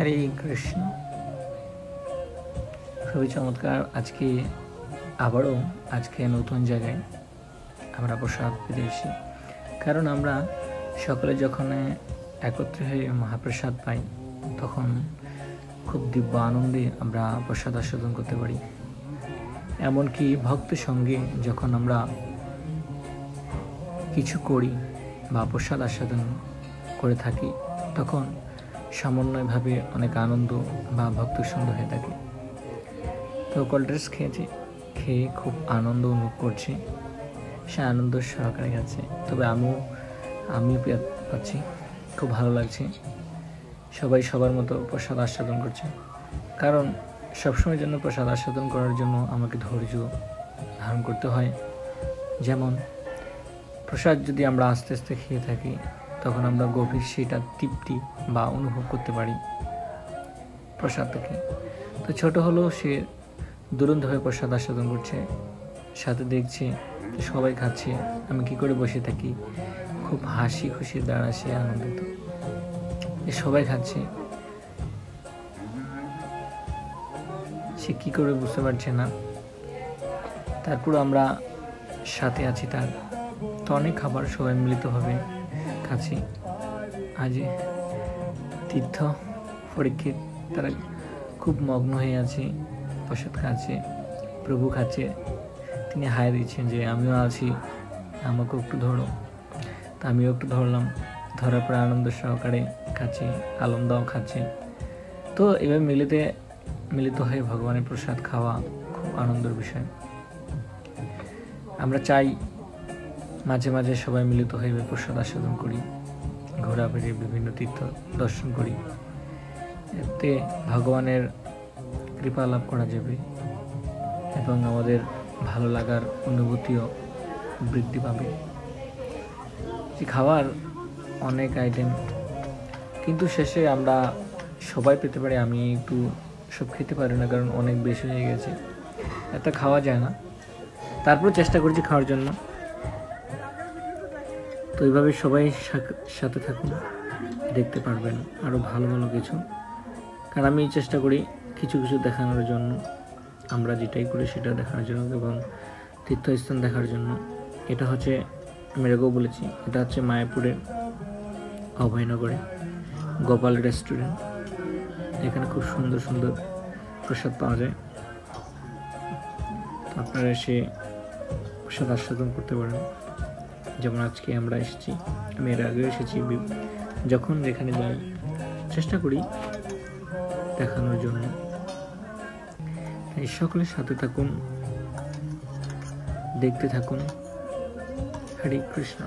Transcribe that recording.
হরে কৃষ্ণ। খুবই চমৎকার। আবারও নতুন জায়গায় আমরা প্রসাদ পেতে এসেছি, কারণ আমরা সকলে যখন একত্রে হয়ে মহাপ্রসাদ পাই তখন খুব দিব্য আনন্দে আমরা প্রসাদ আস্বাদন করতে পারি। এমনকি ভক্তের সঙ্গে যখন আমরা কিছু করি বা প্রসাদ আস্বাদন করে থাকি তখন সমন্বয়ভাবে অনেক আনন্দ বা ভক্তের সঙ্গে হয়ে থাকে। তো কোল্ড ড্রিঙ্কস খেয়ে খুব আনন্দ অনুভব করছি, সে আনন্দ সহকারে আছে। তবে আমিও পাচ্ছি, খুব ভালো লাগছে। সবাই সবার মতো প্রসাদ আস্বাদন করছে, কারণ সবসময়ের জন্য প্রসাদ আস্বাদন করার জন্য আমাকে ধৈর্য ধারণ করতে হয়। যেমন প্রসাদ যদি আমরা আস্তে আস্তে খেয়ে থাকি তখন আমরা গভীর সেটা তৃপ্তি বা অনুভব করতে পারি প্রসাদ থেকে। তো ছোট হলেও সে দুরন্তভাবে প্রসাদ আস্বাদন করছে, সাথে দেখছে সবাই খাচ্ছে, আমি কি করে বসে থাকি, খুব হাসি খুশি দ্বারা সে আনন্দিত সবাই খাচ্ছে, সে কি করে বুঝতে পারছে না। তারপর আমরা সাথে আছি তার, তো অনেক খাবার সবাই মিলিতভাবে খাচ্ছি। আজ তীর্থ পরীক্ষিত তারা খুব মগ্ন হয়ে আছে, প্রসাদ খাচ্ছে, প্রভু খাচ্ছে, তিনি হায় দিচ্ছেন যে আমিও আছি, আমাকেও একটু ধরো। তা আমিও একটু ধরলাম, ধরার পর আনন্দ সহকারে খাচ্ছি, আলমদাও খাচ্ছে। তো এবার মিলিত হয়ে ভগবানের প্রসাদ খাওয়া খুব আনন্দের বিষয়। আমরা চাই মাঝে মাঝে সবাই মিলিত হয়ে প্রসাদ আস্বাদন করি, ঘোরাফেরি বিভিন্ন তীর্থ দর্শন করি, এতে ভগবানের কৃপা লাভ করা যাবে এবং আমাদের ভালো লাগার অনুভূতিও বৃদ্ধি পাবে। যে খাওয়ার অনেক আইটেম, কিন্তু শেষে আমরা সবাই পেতে পারি, আমি একটু সব খেতে পারি না, কারণ অনেক বেশি হয়ে গেছে, এত খাওয়া যায় না। তারপর চেষ্টা করছি খাওয়ার জন্য। তো এইভাবে সবাই সাথে থাকুন, দেখতে পারবেন আরও ভালো ভালো কিছু। কারণ আমি চেষ্টা করি কিছু দেখানোর জন্য, আমরা যেটাই করি সেটা দেখানোর জন্য এবং তীর্থস্থান দেখার জন্য। এটা হচ্ছে, আমি আগেও বলেছি, এটা হচ্ছে মায়াপুরের অভয়নগরে গোপাল রেস্টুরেন্ট। এখানে খুব সুন্দর সুন্দর প্রসাদ পাওয়া যায়, আপনারা এসে প্রসাদ আস্বাদন করতে পারেন। যেমন আজকে আমরা এসেছি, আমি এর আগেও এসেছি, যখন যেখানে যাই চেষ্টা করি দেখানোর জন্য। এই সকলের সাথে থাকুন, দেখতে থাকুন। হরে কৃষ্ণ।